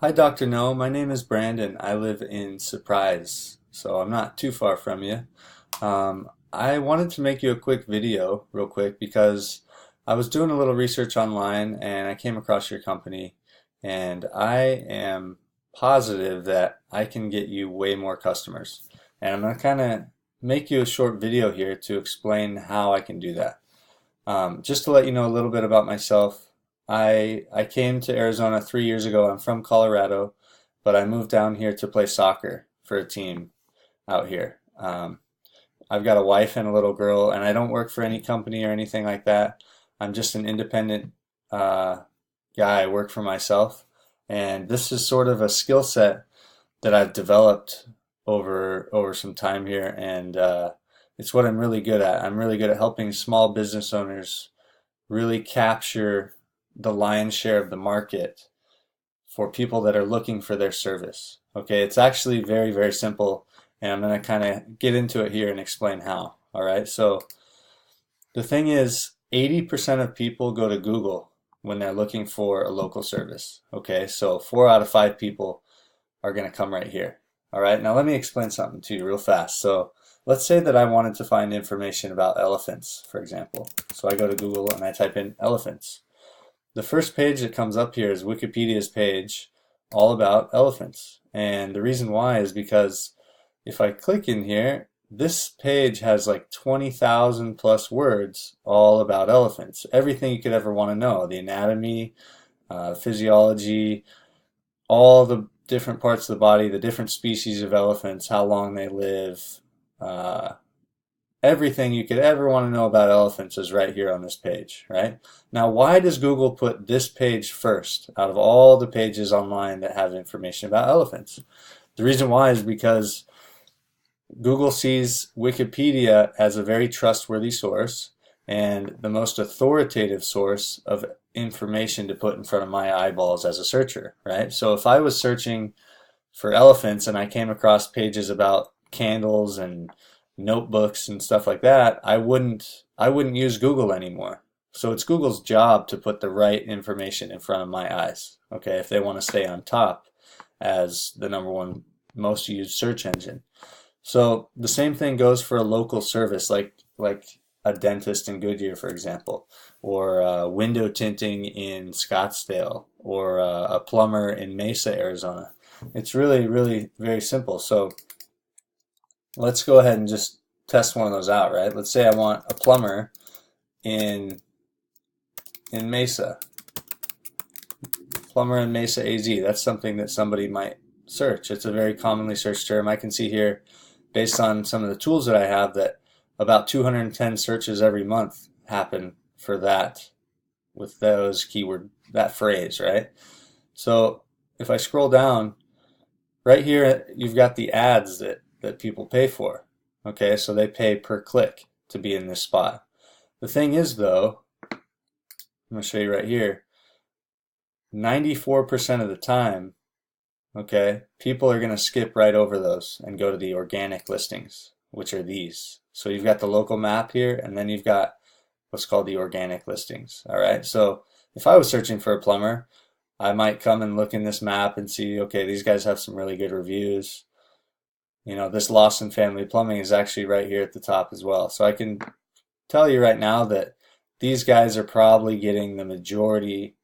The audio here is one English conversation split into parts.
Hi, Dr. No. My name is Brandon. I live in Surprise, so I'm not too far from you. I wanted to make you a quick video, real quick, because I was doing a little research online and I came across your company, and I am positive that I can get you way more customers. And I'm going to kind of make you a short video here to explain how I can do that. Just to let you know a little bit about myself, I came to Arizona 3 years ago. I'm from Colorado, but I moved down here to play soccer for a team out here. I've got a wife and a little girl, and I don't work for any company or anything like that. I'm just an independent uh, guy. I work for myself, and this is sort of a skill set that I've developed over some time here, and it's what I'm really good at. I'm really good at helping small business owners really capture the lion's share of the market for people that are looking for their service. Okay, it's actually very, very simple, and I'm going to kind of get into it here and explain how. All right, so the thing is, 80% of people go to Google when they're looking for a local service. Okay, so 4 out of 5 people are going to come right here. All right, now let me explain something to you real fast. So let's say that I wanted to find information about elephants, for example. So I go to Google and I type in elephants. The first page that comes up here is Wikipedia's page all about elephants. And the reason why is because if I click in here, this page has like 20,000 plus words all about elephants. Everything you could ever want to know, the anatomy, physiology, all the different parts of the body, the different species of elephants, how long they live, uh, everything you could ever want to know about elephants is right here on this page, right? Now, why does Google put this page first out of all the pages online that have information about elephants? The reason why is because Google sees Wikipedia as a very trustworthy source and the most authoritative source of information to put in front of my eyeballs as a searcher, right? So if I was searching for elephants and I came across pages about candles and notebooks and stuff like that, I wouldn't use Google anymore. So it's Google's job to put the right information in front of my eyes, okay, if they want to stay on top as the number one most used search engine. So the same thing goes for a local service like a dentist in Goodyear, for example, or window tinting in Scottsdale, or a plumber in Mesa, Arizona. It's really, really very simple. So let's go ahead and just test one of those out, right? Let's say I want a plumber in Mesa. Plumber in Mesa, AZ. That's something that somebody might search. It's a very commonly searched term. I can see here, based on some of the tools that I have, that about 210 searches every month happen for that, with those keyword, that phrase, right? So if I scroll down, right here, you've got the ads that people pay for. Okay, so they pay per click to be in this spot. The thing is, though, I'm going to show you right here, 94% of the time, okay, people are going to skip right over those and go to the organic listings, which are these. So you've got the local map here, and then you've got what's called the organic listings. All right, so if I was searching for a plumber, I might come and look in this map and see, okay, these guys have some really good reviews. You know, this Lawson Family Plumbing is actually right here at the top as well. So I can tell you right now that these guys are probably getting the majority,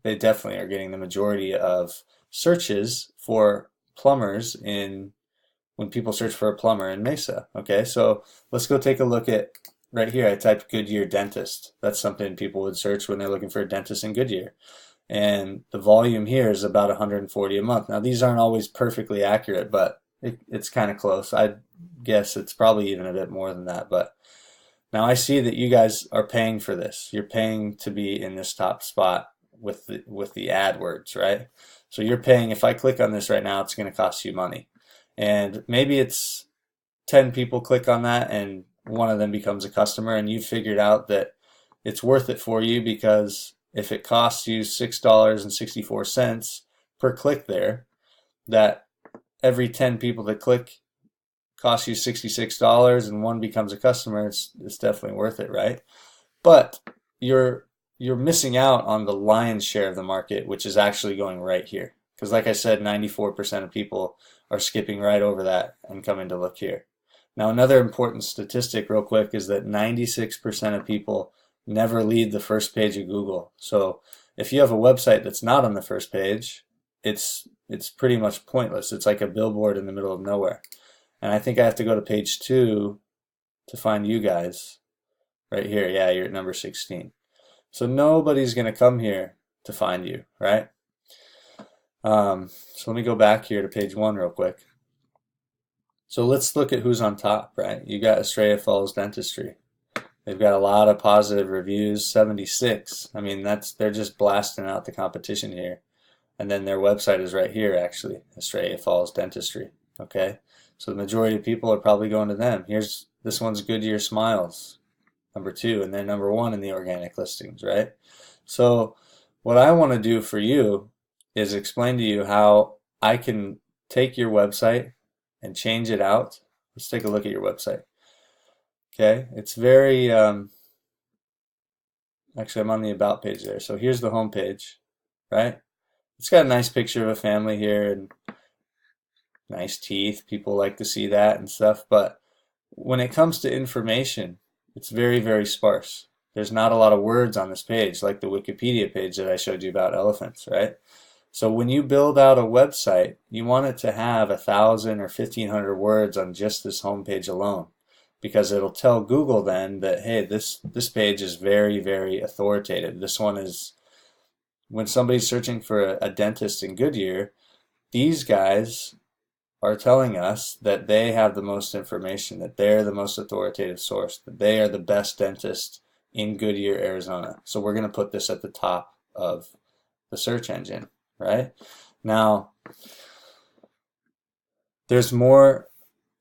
they definitely are getting the majority of searches for plumbers in when people search for a plumber in Mesa. Okay, so let's go take a look at right here. I typed Goodyear dentist. That's something people would search when they're looking for a dentist in Goodyear. And the volume here is about 140 a month. Now, these aren't always perfectly accurate, but it's kind of close. I'd guess it's probably even a bit more than that. But now I see that you guys are paying for this. You're paying to be in this top spot with the AdWords, right? So you're paying. If I click on this right now, it's going to cost you money. And maybe it's 10 people click on that and one of them becomes a customer, and you figured out that it's worth it for you because if it costs you $6.64 per click there, that every 10 people that click costs you $66 and one becomes a customer, it's definitely worth it, right? But you're missing out on the lion's share of the market, which is actually going right here. Because like I said, 94% of people are skipping right over that and coming to look here. Now, another important statistic real quick is that 96% of people never leave the first page of Google. So if you have a website that's not on the first page, it's pretty much pointless. It's like a billboard in the middle of nowhere. And I think I have to go to page 2 to find you guys. Right here, yeah, you're at number 16. So nobody's going to come here to find you, right? So let me go back here to page 1 real quick. So let's look at who's on top, right? You got Estrella Falls Dentistry. They've got a lot of positive reviews, 76. I mean, they're just blasting out the competition here. And then their website is right here, actually, Estrella Falls Dentistry. Okay, so the majority of people are probably going to them. This one's Goodyear Smiles, number 2, and they're number 1 in the organic listings, right? So what I want to do for you is explain to you how I can take your website and change it out. Let's take a look at your website. Okay, it's very, actually I'm on the About page there. So here's the home page, right? It's got a nice picture of a family here and nice teeth. People like to see that and stuff. But when it comes to information, it's very, very sparse. There's not a lot of words on this page, like the Wikipedia page that I showed you about elephants, right? So when you build out a website, you want it to have 1,000 or 1,500 words on just this home page alone, because it'll tell Google then that, hey, this page is very, very authoritative. This one is, when somebody's searching for a dentist in Goodyear, these guys are telling us that they have the most information, that they're the most authoritative source, that they are the best dentist in Goodyear, Arizona. So we're going to put this at the top of the search engine, right? Now, there's more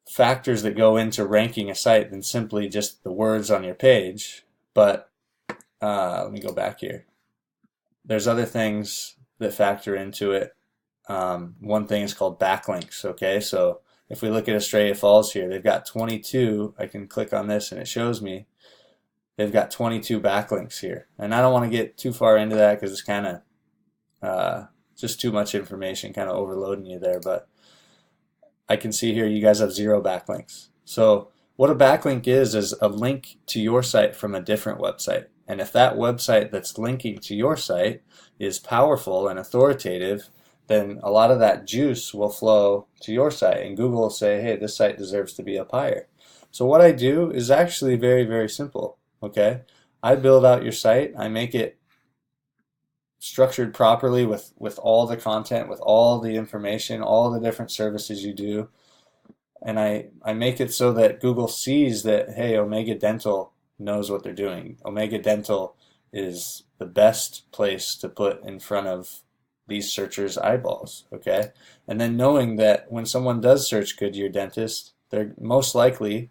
factors that go into ranking a site than simply just the words on your page, but let me go back here. There's other things that factor into it. One thing is called backlinks, okay? So if we look at Estrella Falls here, they've got 22. I can click on this and it shows me they've got 22 backlinks here. And I don't want to get too far into that because it's kind of just too much information, kind of overloading you there, but I can see here you guys have 0 backlinks. So what a backlink is a link to your site from a different website. And if that website that's linking to your site is powerful and authoritative, then a lot of that juice will flow to your site, and Google will say, hey, this site deserves to be up higher. So what I do is actually very, very simple, okay? I build out your site, I make it structured properly with all the content, with all the information, all the different services you do, and I make it so that Google sees that, hey, Omega Dental knows what they're doing. Omega Dental is the best place to put in front of these searchers' eyeballs, okay? And then knowing that when someone does search Goodyear Dentist, they're most likely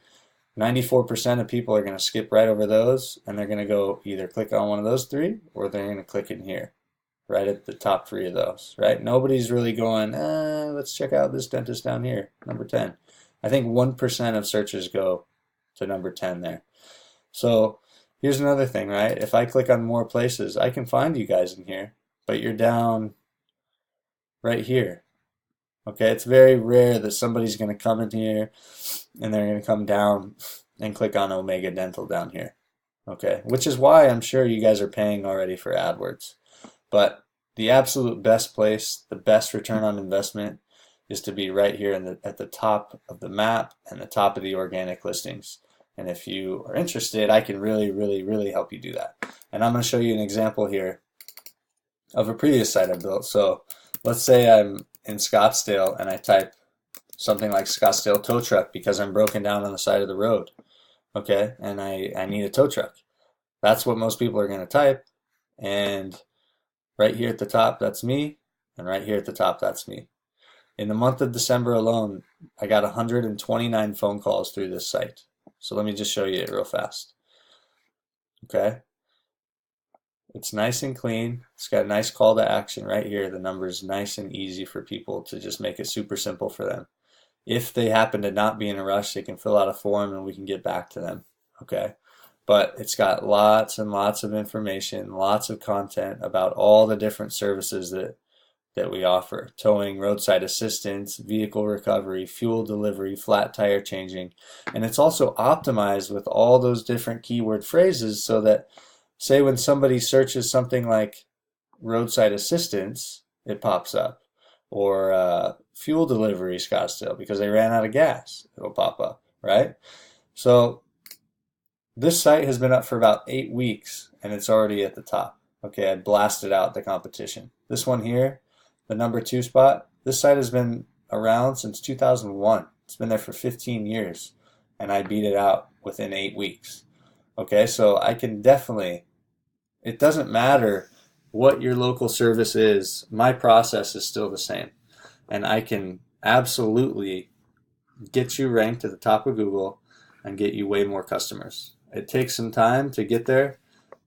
94% of people are going to skip right over those, and they're going to go either click on one of those 3 or they're going to click in here, right at the top 3 of those, right? Nobody's really going, let's check out this dentist down here, number 10. I think 1% of searches go to number 10 there. So here's another thing, right? If I click on more places, I can find you guys in here, but you're down right here. Okay, it's very rare that somebody's going to come in here and they're going to come down and click on Omega Dental down here. Okay, which is why I'm sure you guys are paying already for AdWords. But the absolute best place, the best return on investment, is to be right here at the top of the map and the top of the organic listings. And if you are interested, I can really, really, really help you do that. And I'm going to show you an example here of a previous site I built. So let's say I'm in Scottsdale and I type something like Scottsdale tow truck because I'm broken down on the side of the road. Okay, and I need a tow truck. That's what most people are going to type. And right here at the top, that's me. And right here at the top, that's me. In the month of December alone, I got 129 phone calls through this site. So let me just show you it real fast. Okay. It's nice and clean. It's got a nice call to action right here. The number is nice and easy for people to just make it super simple for them. If they happen to not be in a rush, they can fill out a form and we can get back to them. Okay. But it's got lots and lots of information, lots of content about all the different services that that we offer: towing, roadside assistance, vehicle recovery, fuel delivery, flat tire changing. And it's also optimized with all those different keyword phrases so that, say, when somebody searches something like roadside assistance, it pops up. Or fuel delivery Scottsdale, because they ran out of gas, it'll pop up, right? So this site has been up for about 8 weeks and it's already at the top. Okay, I blasted out the competition. This one here, the number 2 spot, this site has been around since 2001. It's been there for 15 years and I beat it out within 8 weeks. Okay, so I can definitely, it doesn't matter what your local service is, my process is still the same. And I can absolutely get you ranked at the top of Google and get you way more customers. It takes some time to get there,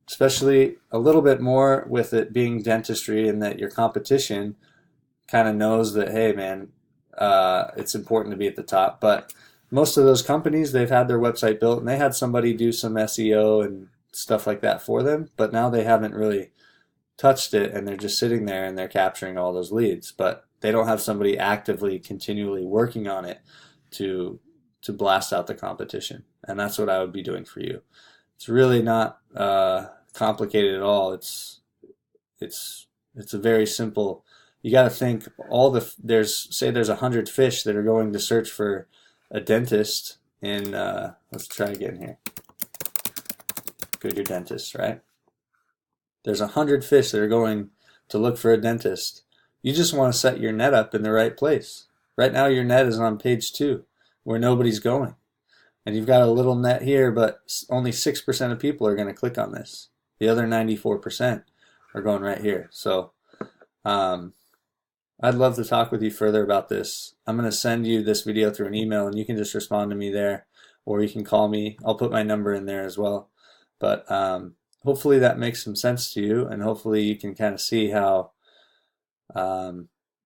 especially a little bit more with it being dentistry, and that your competition kind of knows that, hey man, it's important to be at the top. But most of those companies, they've had their website built and they had somebody do some SEO and stuff like that for them, but now they haven't really touched it and they're just sitting there and they're capturing all those leads, but they don't have somebody actively continually working on it to blast out the competition. And that's what I would be doing for you. It's really not complicated at all. It's a very simple. You got to think say there's 100 fish that are going to search for a dentist in let's try again here. Good, your dentist, right? There's 100 fish that are going to look for a dentist. You just want to set your net up in the right place. Right now your net is on page 2 where nobody's going. And you've got a little net here, but only 6% of people are going to click on this. The other 94% are going right here. So I'd love to talk with you further about this. I'm going to send you this video through an email and you can just respond to me there, or you can call me. I'll put my number in there as well. But hopefully that makes some sense to you, and hopefully you can kind of see how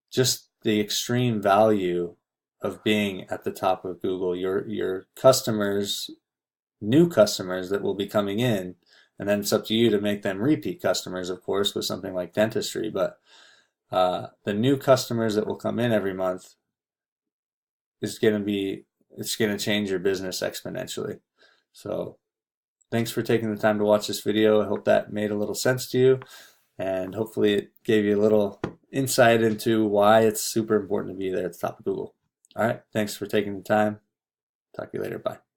just the extreme value of being at the top of Google. Your customers, new customers that will be coming in, and then it's up to you to make them repeat customers, of course, with something like dentistry. But the new customers that will come in every month it's going to change your business exponentially. So thanks for taking the time to watch this video. I hope that made a little sense to you, and hopefully it gave you a little insight into why it's super important to be there at the top of Google. All right, thanks for taking the time. Talk to you later. Bye.